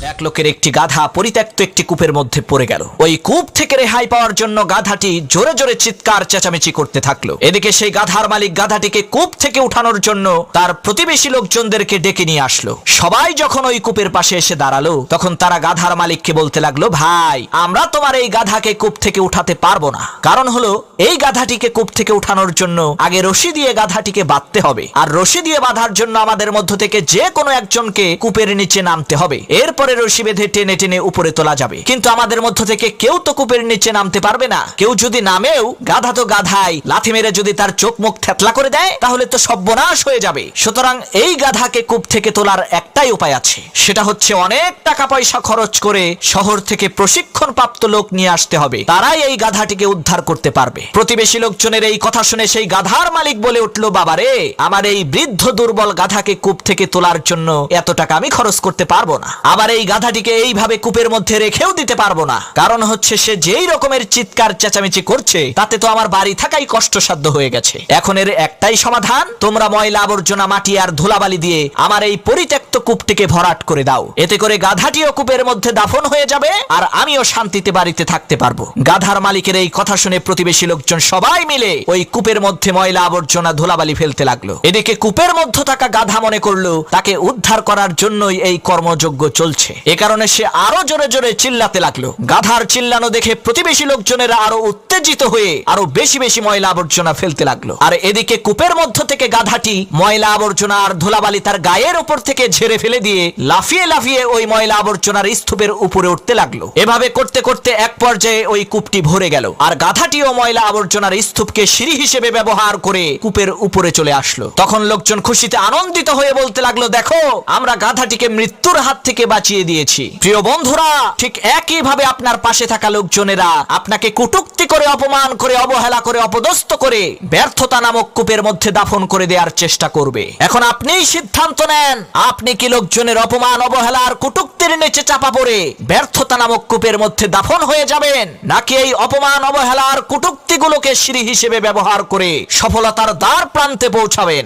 এক লোকের একটি গাধা পরিত্যক্ত একটি কূপের মধ্যে পড়ে গেল। ওই কূপ থেকে রেহাই পাওয়ার জন্য গাধাটি জোরে জোরে চিৎকার চেঁচামেচি করতে থাকলো। এদিকে সেই গাধার মালিক গাধাটিকে কূপ থেকে উঠানোর জন্য তার প্রতিবেশী লোকজনদেরকে ডেকে নিয়ে আসলো। সবাই যখন ওই কূপের পাশে এসে দাঁড়ালো, তখন তারা গাধার মালিককে বলতে লাগলো, ভাই, আমরা তোমার এই গাধাকে কূপ থেকে উঠাতে পারবো না। কারণ হলো, এই গাধাটিকে কূপ থেকে উঠানোর জন্য আগে রশি দিয়ে গাধাটিকে বাঁধতে হবে, আর রশি দিয়ে বাঁধার জন্য আমাদের মধ্য থেকে যে কোনো একজনকে কূপের নিচে নামতে হবে। এরপরে রশি বেঁধে টেনে টেনে উপরে তোলা যাবে। কিন্তু আমাদের মধ্য থেকে কেউ তো কূপের নিচে নামতে পারবে না। কেউ যদি নামেও, গাধা তো গাধাই, লাথি মেরে যদি তার চোখ মুখ থেতলা করে দেয়, তাহলে তো সর্বনাশ হয়ে যাবে। সুতরাং এই গাধাকে কূপ থেকে তোলার একটাই উপায় আছে, সেটা হচ্ছে অনেক টাকা পয়সা খরচ করে শহর থেকে প্রশিক্ষণ প্রাপ্ত লোক নিয়ে আসতে হবে। তারাই এই গাধাটিকে উদ্ধার করতে পারবে। প্রতিবেশী লোকজনের এই কথা শুনে সেই গাধার মালিক বলে উঠল, বাবারে, আমার এই বৃদ্ধ দুর্বল গাধাকে কূপ থেকে তোলার জন্য এত টাকা আমি খরচ করতে পারবো না। আবার এই গাধাটিকে এইভাবে কূপের মধ্যে রেখেও দিতে পারবো না। কারণ হচ্ছে, সে যেই রকমের চিৎকার চেঁচামেচি করছে, তাতে তো আমার বাড়ি থাকাই কষ্টসাধ্য হয়ে গেছে। এখন এর একটাই সমাধান, তোমরা ময়লা আবর্জনা, মাটি আর ধুলাবালি দিয়ে আমার এই পরিত্যক্ত কূপটিকে ভরাট করে দাও। এতে করে গাধাটিও কূপের মধ্যে দাফন হয়ে যাবে, আর আমিও শান্তিতে বাড়িতে থাকতে পারবো। গাধার মালিকের এই কথা শুনে প্রতিবেশী লোকজন সবাই মিলে ওই কূপের মধ্যে ময়লা আবর্জনা ধুলাবালি ফেলতে লাগলো। এদিকে কূপের মধ্যে থাকা গাধা মনে করলো তাকে উদ্ধার করার জন্যই এই কর্মযজ্ঞ চলছে। এ কারণে সে আরো জোরে জোরে চিল্লাতে লাগলো। গাধার চিল্লানো দেখে প্রতিবেশী লোকজনেরা আরো উত্তেজিত হয়ে আরো বেশি বেশি ময়লা আবর্জনা ফেলতে লাগলো। আর এদিকে কূপের মধ্য থেকে গাধাটি ময়লা আবর্জনা আর ধুলাবালি তার গায়ের উপর থেকে ঝেড়ে ফেলে দিয়ে লাফিয়ে লাফিয়ে ওই ময়লা আবর্জনার স্তূপের উপরে উঠতে লাগলো। এভাবে করতে করতে এক পর্যায়ে ওই কূপটি ভরে গেল, আর গাধাটিও ময়লা আবর্জনার স্তূপকে সিঁড়ি হিসেবে ব্যবহার করে কূপের উপরে চলে আসলো। তখন লোকজন খুশিতে আনন্দিত হয়ে বলতে লাগলো, দেখো, আমরা গাধাটিকে মৃত্যুর হাত থেকে বাঁচিয়ে দিয়েছি। প্রিয় বন্ধুরা, ঠিক একইভাবে আপনার পাশে থাকা লোকজনেরা আপনাকে কটূক্তি করে, অপমান করে, অবহেলা করে, অপদস্থ করে ব্যর্থতা নামক কূপের মধ্যে দাফন করে দেওয়ার চেষ্টা করবে। এখন আপনিই সিদ্ধান্ত নেন, আপনি কি লোকজনের অপমান, অবহেলা আর কটূক্তির নিচে চাপা পড়ে ব্যর্থতা নামক কূপের মধ্যে দাফন হয়ে যাবেন, নাকি এই অপমান, অবহেলা আর কটূক্তিগুলোকে সিঁড়ি হিসেবে ব্যবহার করে সফলতার দ্বার প্রান্তে পৌঁছাবেন।